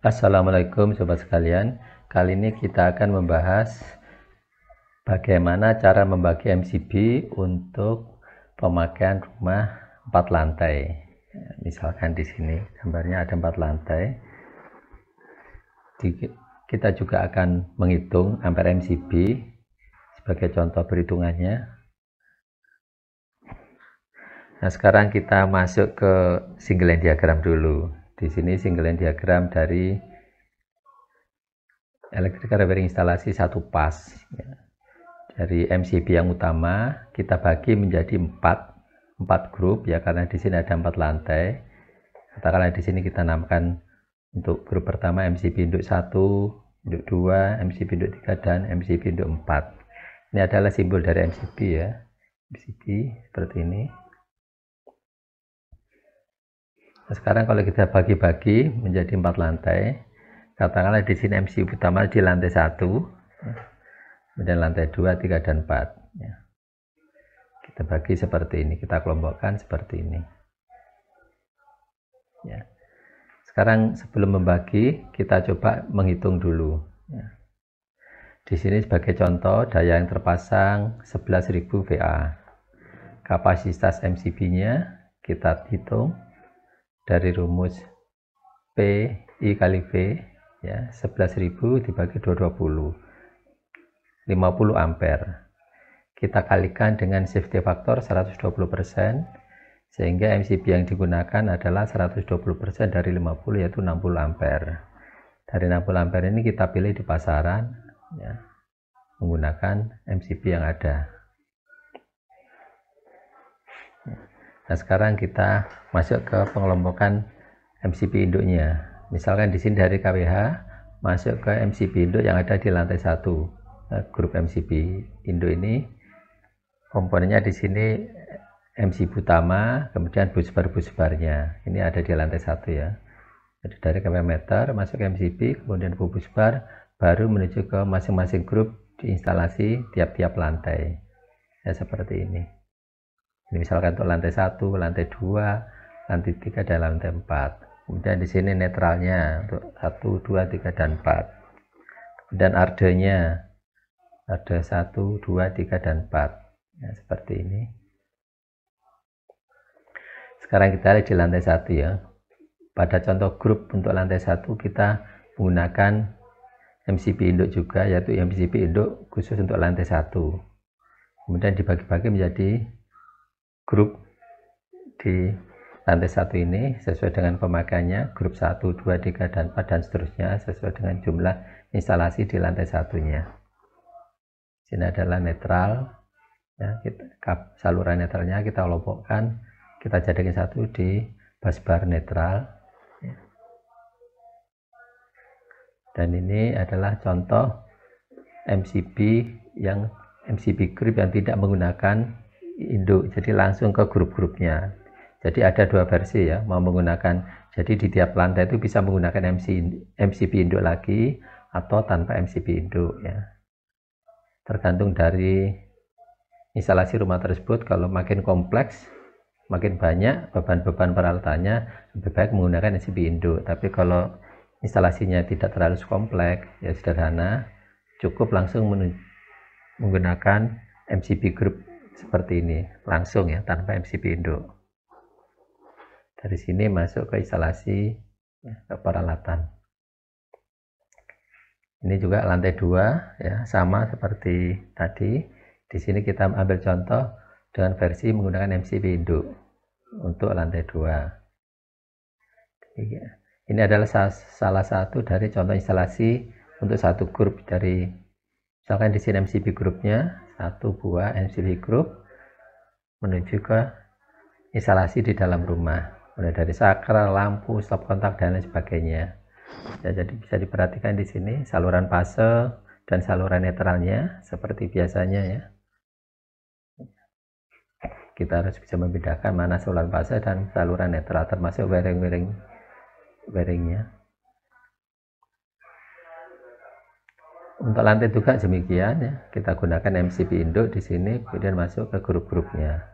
Assalamualaikum sobat sekalian. Kali ini kita akan membahas bagaimana cara membagi MCB untuk pemakaian rumah 4 lantai. Misalkan di sini gambarnya ada 4 lantai. Kita juga akan menghitung ampere MCB sebagai contoh perhitungannya. Nah, sekarang kita masuk ke single line diagram dulu. Di sini single line diagram dari electrical wiring instalasi satu pas. Dari MCB yang utama kita bagi menjadi 4 grup ya, karena di sini ada 4 lantai. Katakanlah di sini kita namakan untuk grup pertama MCB induk 1, induk 2, MCB induk 3 dan MCB induk 4. Ini adalah simbol dari MCB ya. MCB seperti ini. Nah, sekarang kalau kita bagi-bagi menjadi 4 lantai, katakanlah di sini MCB utama di lantai 1, kemudian lantai 2, 3, dan 4 ya. Kita bagi seperti ini, kita kelompokkan seperti ini ya. Sekarang sebelum membagi, kita coba menghitung dulu ya. Di sini sebagai contoh, daya yang terpasang 11.000 VA. Kapasitas MCB-nya kita hitung dari rumus P I kali V ya, 11.000 dibagi 220, 50 ampere. Kita kalikan dengan safety factor 120%, sehingga MCB yang digunakan adalah 120% dari 50, yaitu 60 ampere. Dari 60 ampere ini kita pilih di pasaran ya, menggunakan MCB yang ada. Nah, sekarang kita masuk ke pengelompokan MCB induknya. Misalkan di sini dari KWH masuk ke MCB induk yang ada di lantai 1. Nah, grup MCB induk ini komponennya di sini MCB utama, kemudian busbar-busbarnya. Ini ada di lantai 1 ya. Jadi dari KWH meter masuk ke MCB, kemudian busbar, baru menuju ke masing-masing grup diinstalasi tiap-tiap lantai. Ya, seperti ini. Ini misalkan untuk lantai 1, lantai 2, lantai 3, dan lantai 4. Kemudian di sini netralnya untuk 1, 2, 3, dan 4. Kemudian ardernya ada 1, 2, 3, dan 4. Ya, seperti ini. Sekarang kita lihat di lantai 1 ya. Pada contoh grup untuk lantai 1 kita menggunakan MCB induk juga, yaitu MCB induk khusus untuk lantai 1. Kemudian dibagi-bagi menjadi grup di lantai 1 ini sesuai dengan pemakaiannya, grup 1, 2, 3, dan 4, dan seterusnya sesuai dengan jumlah instalasi di lantai 1-nya. Sini adalah netral ya, saluran netralnya kita kelompokkan, kita jadikan satu di busbar netral ya. Dan ini adalah contoh MCB group yang tidak menggunakan induk, jadi langsung ke grup-grupnya. Jadi ada 2 versi ya, mau menggunakan, jadi di tiap lantai itu bisa menggunakan MCB induk lagi atau tanpa MCB induk ya. Tergantung dari instalasi rumah tersebut. Kalau makin kompleks, makin banyak beban-beban peralatannya, lebih baik menggunakan MCB induk. Tapi kalau instalasinya tidak terlalu kompleks ya, sederhana, cukup langsung menggunakan MCB group seperti ini langsung ya, tanpa MCB induk. Dari sini masuk ke instalasi ya, ke peralatan. Ini juga lantai 2 ya, sama seperti tadi. Di sini kita ambil contoh dengan versi menggunakan MCB induk untuk lantai 2. Ini adalah salah satu dari contoh instalasi untuk satu grup. Dari misalkan di sini MCB grupnya 1 buah MCB group menuju ke instalasi di dalam rumah, mulai dari saklar, lampu, stop kontak, dan lain sebagainya ya. Jadi bisa diperhatikan di sini saluran fase dan saluran netralnya seperti biasanya ya. Kita harus bisa membedakan mana saluran fase dan saluran netral, termasuk wiringnya. Untuk lantai juga demikian ya, kita gunakan MCB induk di sini, kemudian masuk ke grup-grupnya.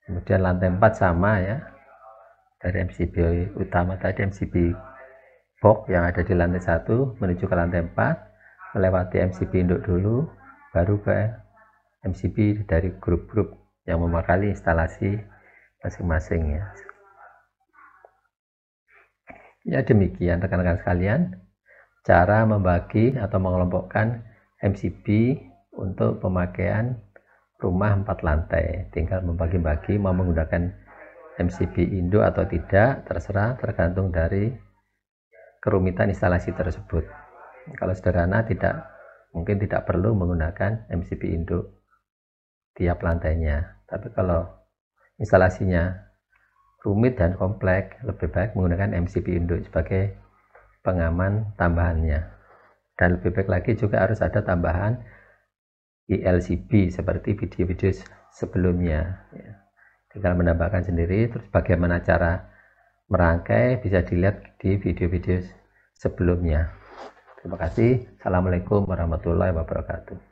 Kemudian lantai 4 sama ya, dari MCB utama tadi, MCB box yang ada di lantai 1 menuju ke lantai 4, melewati MCB induk dulu, baru ke MCB dari grup-grup yang memakali instalasi masing-masing ya. Ya demikian rekan-rekan sekalian, cara membagi atau mengelompokkan MCB untuk pemakaian rumah 4 lantai. Tinggal membagi-bagi mau menggunakan MCB induk atau tidak, terserah, tergantung dari kerumitan instalasi tersebut. Kalau sederhana mungkin tidak perlu menggunakan MCB induk tiap lantainya. Tapi kalau instalasinya rumit dan kompleks, lebih baik menggunakan MCB induk sebagai pengaman tambahannya. Dan lebih baik lagi juga harus ada tambahan ILCB seperti video-video sebelumnya ya. Tinggal menambahkan sendiri. Terus bagaimana cara merangkai bisa dilihat di video-video sebelumnya. Terima kasih. Assalamualaikum warahmatullahi wabarakatuh.